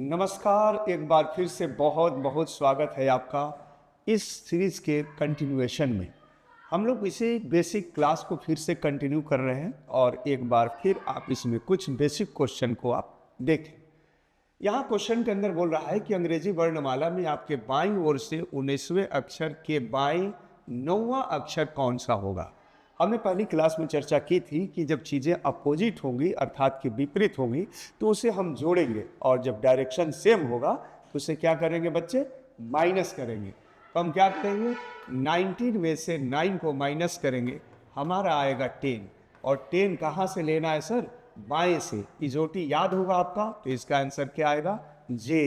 नमस्कार, एक बार फिर से बहुत बहुत स्वागत है आपका इस सीरीज़ के कंटिन्यूएशन में। हम लोग इसी बेसिक क्लास को फिर से कंटिन्यू कर रहे हैं और एक बार फिर आप इसमें कुछ बेसिक क्वेश्चन को आप देखें। यहाँ क्वेश्चन के अंदर बोल रहा है कि अंग्रेजी वर्णमाला में आपके बाईं ओर से 19वें अक्षर के बाईं 9वां अक्षर कौन सा होगा। हमने पहली क्लास में चर्चा की थी कि जब चीज़ें अपोजिट होंगी अर्थात कि विपरीत होंगी तो उसे हम जोड़ेंगे और जब डायरेक्शन सेम होगा तो उसे क्या करेंगे बच्चे, माइनस करेंगे। तो हम क्या करेंगे, 19 में से 9 को माइनस करेंगे, हमारा आएगा 10। और 10 कहाँ से लेना है सर, बाएं से। इजोटी याद होगा आपका, तो इसका आंसर क्या आएगा, जे,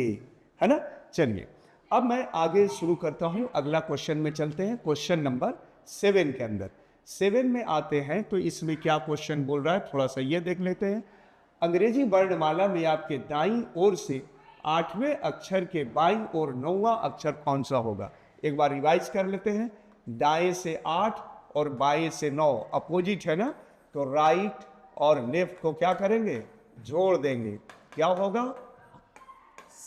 है ना। चलिए अब मैं आगे शुरू करता हूँ, अगला क्वेश्चन में चलते हैं। क्वेश्चन नंबर 7 के अंदर 7 में आते हैं तो इसमें क्या क्वेश्चन बोल रहा है, थोड़ा सा ये देख लेते हैं। अंग्रेजी वर्णमाला में आपके दाईं ओर से 8वें अक्षर के बाईं ओर 9वां अक्षर कौन सा होगा। एक बार रिवाइज कर लेते हैं। दाएं से 8 और बाएं से 9 अपोजिट है ना, तो राइट और लेफ्ट को क्या करेंगे, जोड़ देंगे। क्या होगा,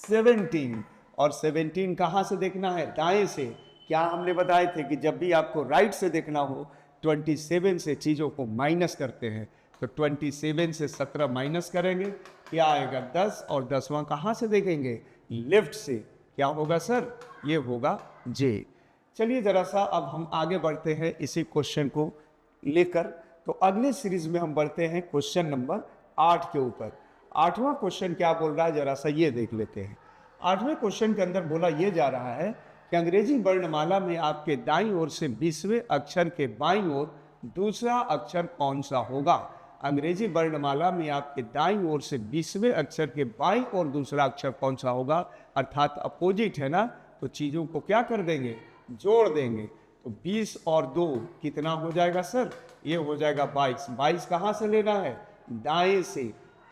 17। और 17 कहाँ से देखना है, दाएं से। क्या हमने बताए थे कि जब भी आपको राइट से देखना हो 27 से चीज़ों को माइनस करते हैं। तो 27 से 17 माइनस करेंगे, क्या आएगा 10। और 10वां कहाँ से देखेंगे, लेफ्ट से। क्या होगा सर, ये होगा जे। चलिए ज़रा सा अब हम आगे बढ़ते हैं इसी क्वेश्चन को लेकर। तो अगले सीरीज में हम बढ़ते हैं क्वेश्चन नंबर 8 के ऊपर। 8वां क्वेश्चन क्या बोल रहा है, ज़रा सा ये देख लेते हैं। 8वें क्वेश्चन के अंदर बोला ये जा रहा है कि अंग्रेजी वर्णमाला में आपके दाईं ओर से 20वें अक्षर के बाईं ओर दूसरा अक्षर कौन सा होगा। अंग्रेजी वर्णमाला में आपके दाईं ओर से 20वें अक्षर के बाईं ओर दूसरा अक्षर कौन सा होगा, अर्थात अपोजिट है ना, तो चीज़ों को क्या कर देंगे, जोड़ देंगे। तो 20 और 2 कितना हो जाएगा सर, ये हो जाएगा 22। 22 कहाँ से लेना है, दाएं से।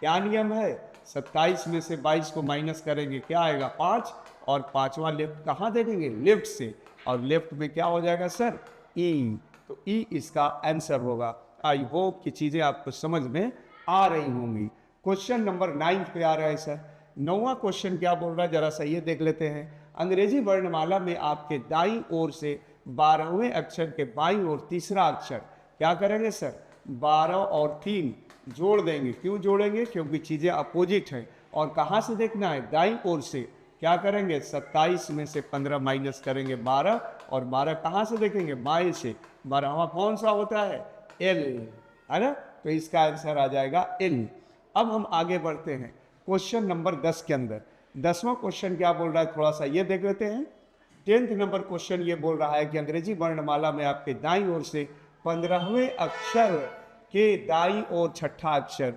क्या नियम है, 27 में से 22 को माइनस करेंगे, क्या आएगा 5। और 5वां लेफ्ट कहाँ देखेंगे, लेफ्ट से। और लेफ्ट में क्या हो जाएगा सर, ई। तो ई इसका आंसर होगा। आई होप कि चीज़ें आपको समझ में आ रही होंगी। क्वेश्चन नंबर 9 पे आ रहा है सर। 9वां क्वेश्चन क्या बोल रहा है, जरा सा ये देख लेते हैं। अंग्रेजी वर्णमाला में आपके दाईं ओर से 12वें अक्षर के बाईं ओर तीसरा अक्षर क्या करेंगे सर, 12 और 3 जोड़ देंगे। क्यों जोड़ेंगे, क्योंकि चीज़ें अपोजिट हैं। और कहाँ से देखना है, दाईं ओर से। क्या करेंगे, 27 में से 15 माइनस करेंगे 12। और 12 कहाँ से देखेंगे, बाएं से। 12वां कौन सा होता है, एल, है ना। तो इसका आंसर आ जाएगा एल। अब हम आगे बढ़ते हैं क्वेश्चन नंबर 10 के अंदर। 10वां क्वेश्चन क्या बोल रहा है, थोड़ा सा ये देख लेते हैं। 10th नंबर क्वेश्चन ये बोल रहा है कि अंग्रेजी वर्णमाला में आपके दाईं ओर से 15वें अक्षर के दाईं ओर छठा अक्षर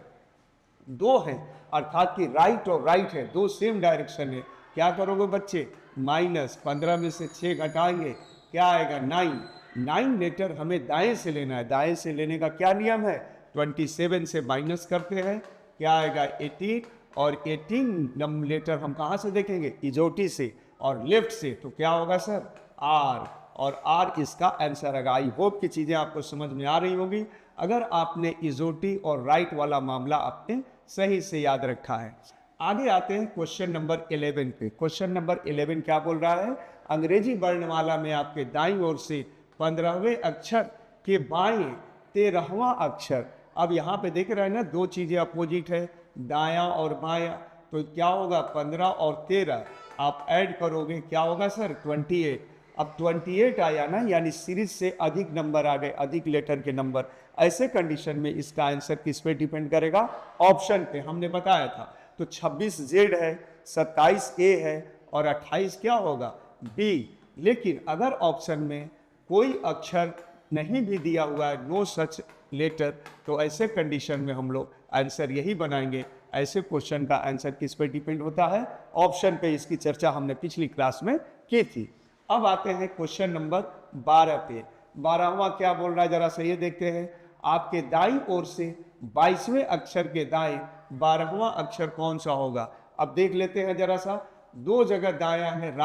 2 है, अर्थात कि राइट और राइट है, 2 सेम डायरेक्शन है। क्या करोगे बच्चे, माइनस 15 में से 6 घटाएंगे, क्या आएगा 9। 9 लेटर हमें दाएं से लेना है। दाएं से लेने का क्या नियम है, 27 से माइनस करते हैं, क्या आएगा 18। और 18 लेटर हम कहाँ से देखेंगे, इजोटी से और लेफ्ट से। तो क्या होगा सर, आर। और आर इसका आंसर आएगा। आई होप की चीज़ें आपको समझ में आ रही होंगी, अगर आपने इजोटी और राइट वाला मामला आपने सही से याद रखा है। आगे आते हैं क्वेश्चन नंबर 11 पे। क्वेश्चन नंबर 11 क्या बोल रहा है, अंग्रेजी वर्णमाला में आपके दाईं ओर से 15वें अक्षर के बाएं 13वां अक्षर। अब यहाँ पे देख रहे हैं ना, 2 चीज़ें अपोजिट है, दायां और बायां। तो क्या होगा, 15 और 13 आप ऐड करोगे, क्या होगा सर, 28। अब 28 आया ना, यानी सीरीज से अधिक नंबर आ गए, अधिक लेटर के नंबर। ऐसे कंडीशन में इसका आंसर किस पे डिपेंड करेगा, ऑप्शन पे। हमने बताया था, तो 26 जेड है, 27 ए है और 28 क्या होगा, बी। लेकिन अगर ऑप्शन में कोई अक्षर नहीं भी दिया हुआ है, नो सच लेटर, तो ऐसे कंडीशन में हम लोग आंसर यही बनाएंगे। ऐसे क्वेश्चन का आंसर किस पे डिपेंड होता है, ऑप्शन पे। इसकी चर्चा हमने पिछली क्लास में की थी। अब आते हैं क्वेश्चन नंबर 12 पे। 12वां क्या बोल रहा है, जरा सा ये देखते हैं। आपके दाईं ओर से 22वें अक्षर के दाएं 12वां अक्षर कौन सा होगा। अब देख लेते हैं जरा सा, 2 जगह दायां है,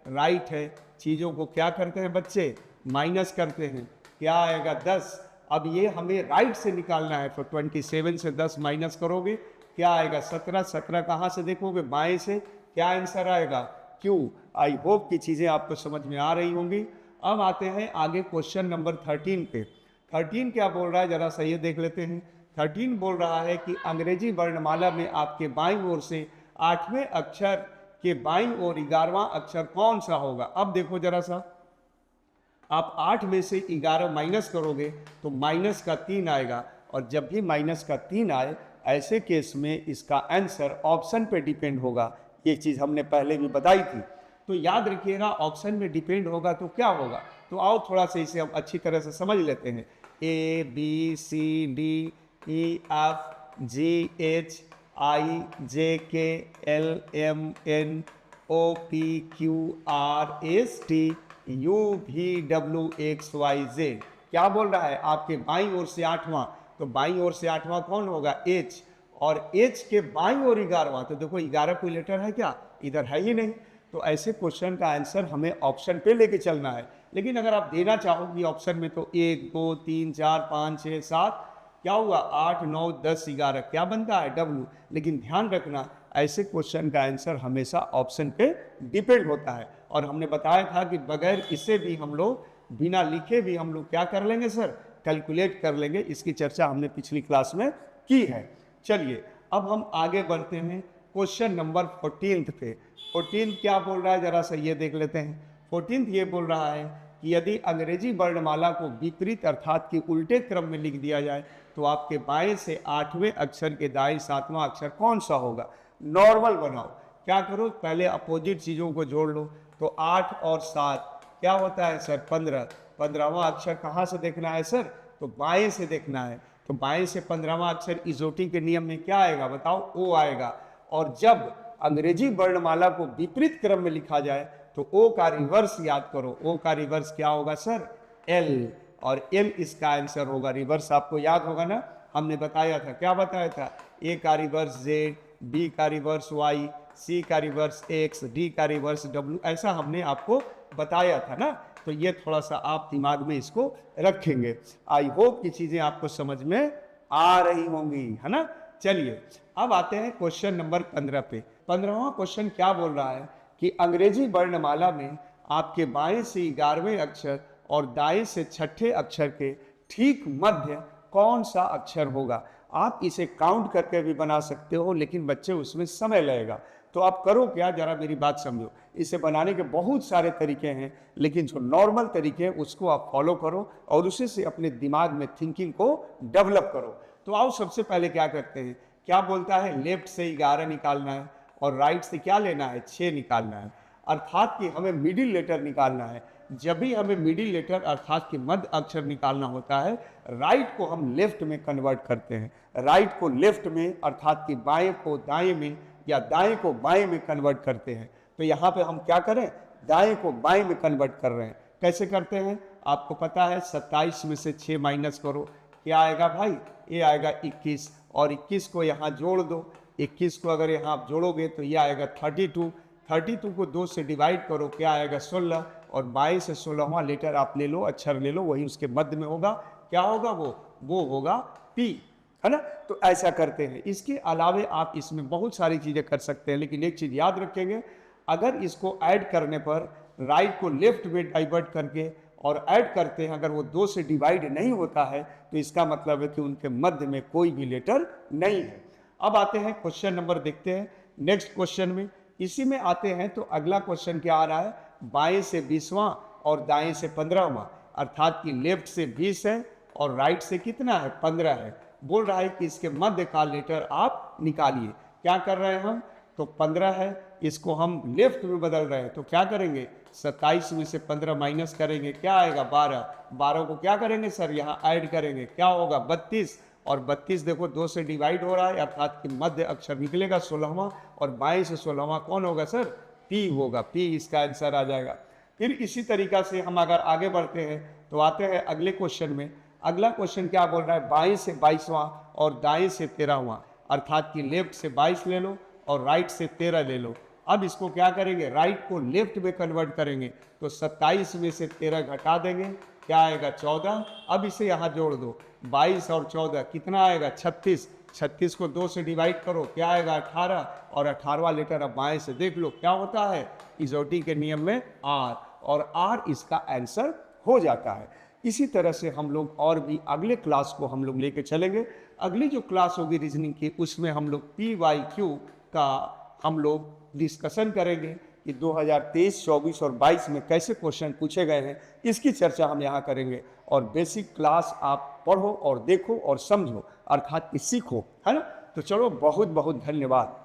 राइट है। चीज़ों को क्या करते हैं बच्चे, माइनस करते हैं, क्या आएगा 10। अब ये हमें राइट से निकालना है, तो 27 से 10 माइनस करोगे, क्या आएगा 17। 17 कहाँ से देखोगे, बाएं से, क्या आंसर आएगा क्यू। आई होप की चीज़ें आपको समझ में आ रही होंगी। अब आते हैं आगे क्वेश्चन नंबर 13 पे। 13 क्या बोल रहा है, जरा सही देख लेते हैं। 13 बोल रहा है कि अंग्रेजी वर्णमाला में आपके बाईं ओर से 8वें अक्षर के बाईं ओर 11वां अक्षर कौन सा होगा। अब देखो जरा सा, आप 8 में से 11 माइनस करोगे तो माइनस का 3 आएगा, और जब भी माइनस का 3 आए ऐसे केस में इसका आंसर ऑप्शन पे डिपेंड होगा। ये चीज़ हमने पहले भी बताई थी, तो याद रखिएगा ऑप्शन में डिपेंड होगा तो क्या होगा। तो आओ थोड़ा सा इसे हम अच्छी तरह से समझ लेते हैं। A B C D E F G H I J K L M N O P Q R S T U V W X Y Z। क्या बोल रहा है, आपके बाईं ओर से 8वां, तो बाईं ओर से 8वां कौन होगा, H, और H के बाईं ओर 11वां, तो देखो 11 कोई लेटर है क्या, इधर है ही नहीं। तो ऐसे क्वेश्चन का आंसर हमें ऑप्शन पे लेके चलना है। लेकिन अगर आप देना चाहोगे ऑप्शन में तो 1 2 3 4 5 6 7 क्या हुआ 8 9 10 11 क्या बनता है W। लेकिन ध्यान रखना ऐसे क्वेश्चन का आंसर हमेशा ऑप्शन पे डिपेंड होता है। और हमने बताया था कि बगैर इसे भी हम लोग बिना लिखे भी हम लोग क्या कर लेंगे सर, कैलकुलेट कर लेंगे। इसकी चर्चा हमने पिछली क्लास में की है। चलिए अब हम आगे बढ़ते हैं क्वेश्चन नंबर 14 पे। 14 क्या बोल रहा है, जरा सा ये देख लेते हैं। 14 ये बोल रहा है कि यदि अंग्रेजी वर्णमाला को विपरीत अर्थात कि उल्टे क्रम में लिख दिया जाए तो आपके बाएं से 8वें अक्षर के दाएं 7वां अक्षर कौन सा होगा। नॉर्मल बनाओ, क्या करो पहले अपोजिट चीज़ों को जोड़ लो। तो 8 और 7 क्या होता है सर 15। 15वां अक्षर कहाँ से देखना है सर, तो बाएं से देखना है। तो बाएं से 15वां अक्षर इजोटी के नियम में क्या आएगा बताओ, ओ आएगा। और जब अंग्रेजी वर्णमाला को विपरीत क्रम में लिखा जाए तो ओ का रिवर्स याद करो। ओ का रिवर्स क्या होगा सर, एल, और एल इसका आंसर होगा। रिवर्स आपको याद होगा ना, हमने बताया था, क्या बताया था, ए का रिवर्स जेड, बी का रिवर्स वाई, सी का रिवर्स एक्स, डी का रिवर्स डब्ल्यू, ऐसा हमने आपको बताया था ना। तो ये थोड़ा सा आप दिमाग में इसको रखेंगे। आई होप कि चीज़ें आपको समझ में आ रही होंगी, है ना। चलिए अब आते हैं क्वेश्चन नंबर 15 पे। 15वां क्वेश्चन क्या बोल रहा है कि अंग्रेजी वर्णमाला में आपके बाएं से 11वें अक्षर और दाएं से 6ठे अक्षर के ठीक मध्य कौन सा अक्षर होगा। आप इसे काउंट करके भी बना सकते हो, लेकिन बच्चे उसमें समय लगेगा। तो आप करो क्या, जरा मेरी बात समझो। इसे बनाने के बहुत सारे तरीके हैं, लेकिन जो नॉर्मल तरीके हैं उसको आप फॉलो करो और उसी से अपने दिमाग में थिंकिंग को डेवलप करो। तो आओ सबसे पहले क्या करते हैं, क्या बोलता है लेफ्ट से 11 निकालना है और राइट से क्या लेना है 6 निकालना है। अर्थात कि हमें मिडिल लेटर निकालना है। जब भी हमें मिडिल लेटर अर्थात कि मध्य अक्षर निकालना होता है, राइट को हम लेफ्ट में कन्वर्ट करते हैं। राइट को लेफ्ट में अर्थात कि बाएं को दाएं में या दाएं को बाएं में कन्वर्ट करते हैं। तो यहाँ पे हम क्या करें, दाएं को बाएं में कन्वर्ट कर रहे हैं। कैसे करते हैं आपको पता है, 27 में से 6 माइनस करो, क्या आएगा भाई, ये आएगा 21, और 21 को यहाँ जोड़ दो। 21 को अगर यहाँ आप जोड़ोगे तो ये आएगा 32। 32 को 2 से डिवाइड करो, क्या आएगा 16, और 22 से 16वां लेटर आप ले लो, अक्षर ले लो, वही उसके मध्य में होगा। क्या होगा वो होगा पी, है ना। तो ऐसा करते हैं। इसके अलावे आप इसमें बहुत सारी चीज़ें कर सकते हैं, लेकिन एक चीज़ याद रखेंगे, अगर इसको ऐड करने पर राइट को लेफ्ट में डाइवर्ट करके और ऐड करते हैं, अगर वो 2 से डिवाइड नहीं होता है तो इसका मतलब है कि उनके मध्य में कोई भी लेटर नहीं है। अब आते हैं क्वेश्चन नंबर, देखते हैं नेक्स्ट क्वेश्चन में। इसी में आते हैं तो अगला क्वेश्चन क्या आ रहा है, बाएं से 20वां और दाएं से 15वां, अर्थात कि लेफ्ट से 20 है और राइट से कितना है 15 है। बोल रहा है कि इसके मध्य का लेटर आप निकालिए। क्या कर रहे हैं हम, तो 15 है, इसको हम लेफ्ट में बदल रहे हैं। तो क्या करेंगे, 27 में से 15 माइनस करेंगे, क्या आएगा 12। 12 को क्या करेंगे सर, यहाँ ऐड करेंगे, क्या होगा 32, और 32 देखो 2 से डिवाइड हो रहा है, अर्थात कि मध्य अक्षर निकलेगा 16वां, और बाएं से 16वां कौन होगा सर, पी होगा। पी इसका आंसर आ जाएगा। फिर इसी तरीका से हम अगर आगे बढ़ते हैं तो आते हैं अगले क्वेश्चन में। अगला क्वेश्चन क्या बोल रहा है, बाएं से 22वां और दाएं से 13वां, अर्थात कि लेफ्ट से 22 ले लो और राइट से 13 ले लो। अब इसको क्या करेंगे, राइट को लेफ्ट में कन्वर्ट करेंगे। तो 27 में से 13 घटा देंगे, क्या आएगा 14। अब इसे यहाँ जोड़ दो, 22 और 14 कितना आएगा 36। 36 को 2 से डिवाइड करो, क्या आएगा 18, और 18वां लेटर अब बाएं से देख लो क्या होता है, इजोटी के नियम में आर, और आर इसका आंसर हो जाता है। इसी तरह से हम लोग और भी अगले क्लास को हम लोग लेके चलेंगे। अगली जो क्लास होगी रीजनिंग की, उसमें हम लोग PYQ का हम लोग डिस्कशन करेंगे कि 2023, 24 और 22 में कैसे क्वेश्चन पूछे गए हैं, इसकी चर्चा हम यहाँ करेंगे। और बेसिक क्लास आप पढ़ो और देखो और समझो, अर्थात कि सीखो, है ना। तो चलो, बहुत बहुत धन्यवाद।